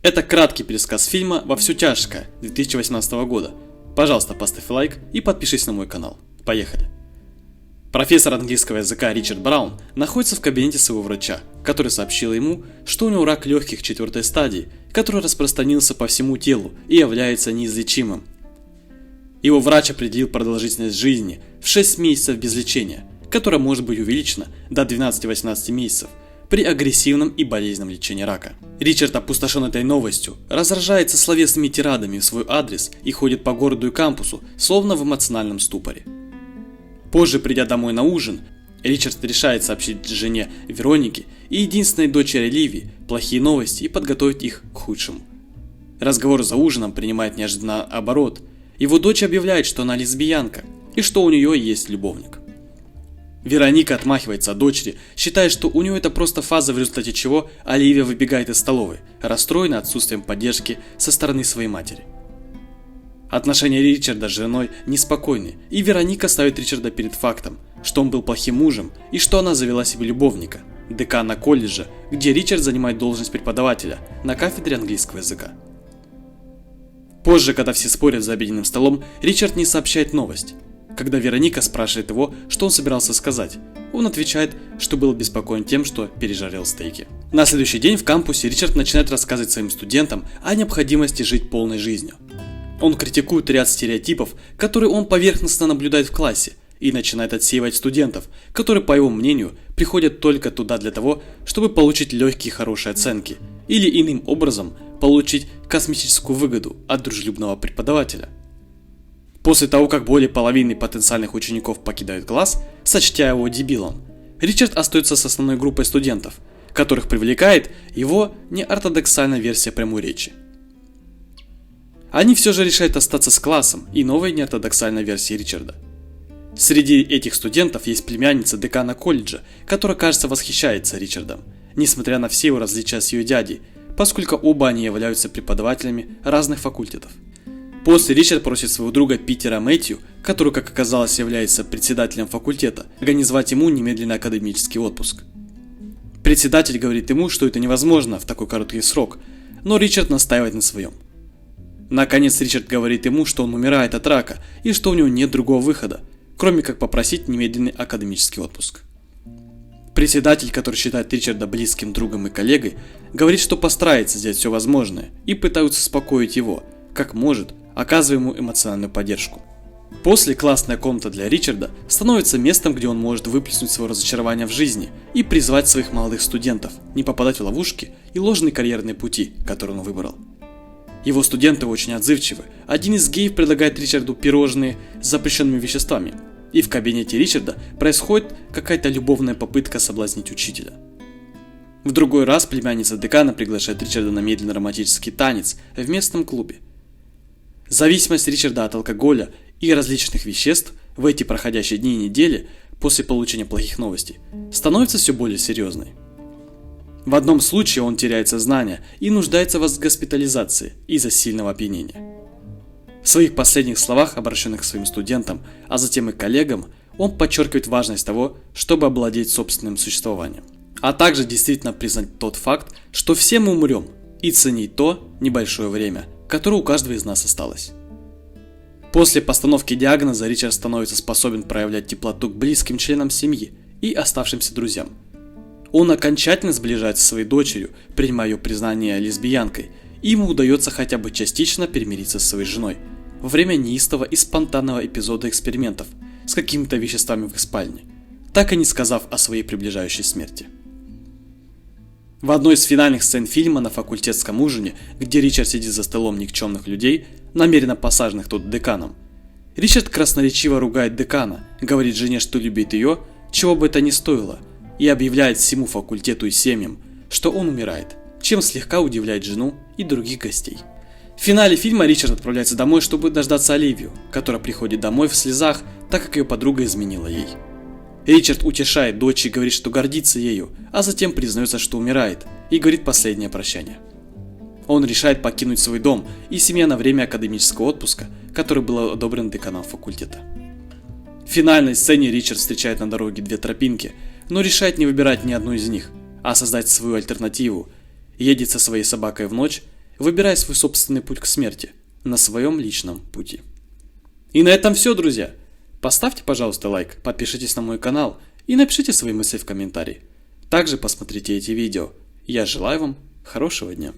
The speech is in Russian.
Это краткий пересказ фильма «Во все тяжкое» 2018 года. Пожалуйста, поставь лайк и подпишись на мой канал. Поехали! Профессор английского языка Ричард Браун находится в кабинете своего врача, который сообщил ему, что у него рак легких 4 стадии, который распространился по всему телу и является неизлечимым. Его врач определил продолжительность жизни в 6 месяцев без лечения, которая может быть увеличена до 12-18 месяцев при агрессивном и болезненном лечении рака. Ричард, опустошен этой новостью, разражается словесными тирадами в свой адрес и ходит по городу и кампусу, словно в эмоциональном ступоре. Позже, придя домой на ужин, Ричард решает сообщить жене Веронике и единственной дочери Ливи плохие новости и подготовить их к худшему. Разговор за ужином принимает неожиданно оборот. Его дочь объявляет, что она лесбиянка и что у нее есть любовник. Вероника отмахивается от дочери, считая, что у нее это просто фаза, в результате чего Оливия выбегает из столовой, расстроена отсутствием поддержки со стороны своей матери. Отношения Ричарда с женой неспокойны, и Вероника ставит Ричарда перед фактом, что он был плохим мужем и что она завела себе любовника, декана колледжа, где Ричард занимает должность преподавателя на кафедре английского языка. Позже, когда все спорят за обеденным столом, Ричард не сообщает новость. Когда Вероника спрашивает его, что он собирался сказать, он отвечает, что был обеспокоен тем, что пережарил стейки. На следующий день в кампусе Ричард начинает рассказывать своим студентам о необходимости жить полной жизнью. Он критикует ряд стереотипов, которые он поверхностно наблюдает в классе, и начинает отсеивать студентов, которые, по его мнению, приходят только туда для того, чтобы получить легкие хорошие оценки, или иным образом получить космическую выгоду от дружелюбного преподавателя. После того, как более половины потенциальных учеников покидают класс, сочтя его дебилом, Ричард остается с основной группой студентов, которых привлекает его неортодоксальная версия прямой речи. Они все же решают остаться с классом и новой неортодоксальной версией Ричарда. Среди этих студентов есть племянница декана колледжа, которая, кажется, восхищается Ричардом, несмотря на все его различия с ее дядей, поскольку оба они являются преподавателями разных факультетов. После Ричард просит своего друга Питера Мэтью, который, как оказалось, является председателем факультета, организовать ему немедленный академический отпуск. Председатель говорит ему, что это невозможно в такой короткий срок, но Ричард настаивает на своем. Наконец Ричард говорит ему, что он умирает от рака и что у него нет другого выхода, кроме как попросить немедленный академический отпуск. Председатель, который считает Ричарда близким другом и коллегой, говорит, что постарается сделать все возможное и пытается успокоить его, как может, оказывая ему эмоциональную поддержку. После классная комната для Ричарда становится местом, где он может выплеснуть свое разочарование в жизни и призвать своих молодых студентов не попадать в ловушки и ложные карьерные пути, которые он выбрал. Его студенты очень отзывчивы. Один из геев предлагает Ричарду пирожные с запрещенными веществами, и в кабинете Ричарда происходит какая-то любовная попытка соблазнить учителя. В другой раз племянница декана приглашает Ричарда на медленный романтический танец в местном клубе. Зависимость Ричарда от алкоголя и различных веществ в эти проходящие дни и недели после получения плохих новостей становится все более серьезной. В одном случае он теряет сознание и нуждается в госпитализации из-за сильного опьянения. В своих последних словах, обращенных к своим студентам, а затем и коллегам, он подчеркивает важность того, чтобы овладеть собственным существованием, а также действительно признать тот факт, что все мы умрем, и ценить то небольшое время, которое у каждого из нас осталось. После постановки диагноза Ричард становится способен проявлять теплоту к близким членам семьи и оставшимся друзьям. Он окончательно сближается со своей дочерью, принимая ее признание лесбиянкой, и ему удается хотя бы частично перемириться со своей женой во время неистового и спонтанного эпизода экспериментов с какими-то веществами в их спальне, так и не сказав о своей приближающей смерти. В одной из финальных сцен фильма на факультетском ужине, где Ричард сидит за столом никчемных людей, намеренно посаженных тут деканом, Ричард красноречиво ругает декана, говорит жене, что любит ее, чего бы это ни стоило, и объявляет всему факультету и семьям, что он умирает, чем слегка удивляет жену и других гостей. В финале фильма Ричард отправляется домой, чтобы дождаться Оливию, которая приходит домой в слезах, так как ее подруга изменила ей. Ричард утешает дочь и говорит, что гордится ею, а затем признается, что умирает, и говорит последнее прощание. Он решает покинуть свой дом и семья на время академического отпуска, который был одобрен деканом факультета. В финальной сцене Ричард встречает на дороге 2 тропинки, но решает не выбирать ни одну из них, а создать свою альтернативу. Едет со своей собакой в ночь выбирая свой собственный путь к смерти на своем личном пути. И на этом все, друзья. Поставьте, пожалуйста, лайк, подпишитесь на мой канал и напишите свои мысли в комментарии. Также посмотрите эти видео. Я желаю вам хорошего дня.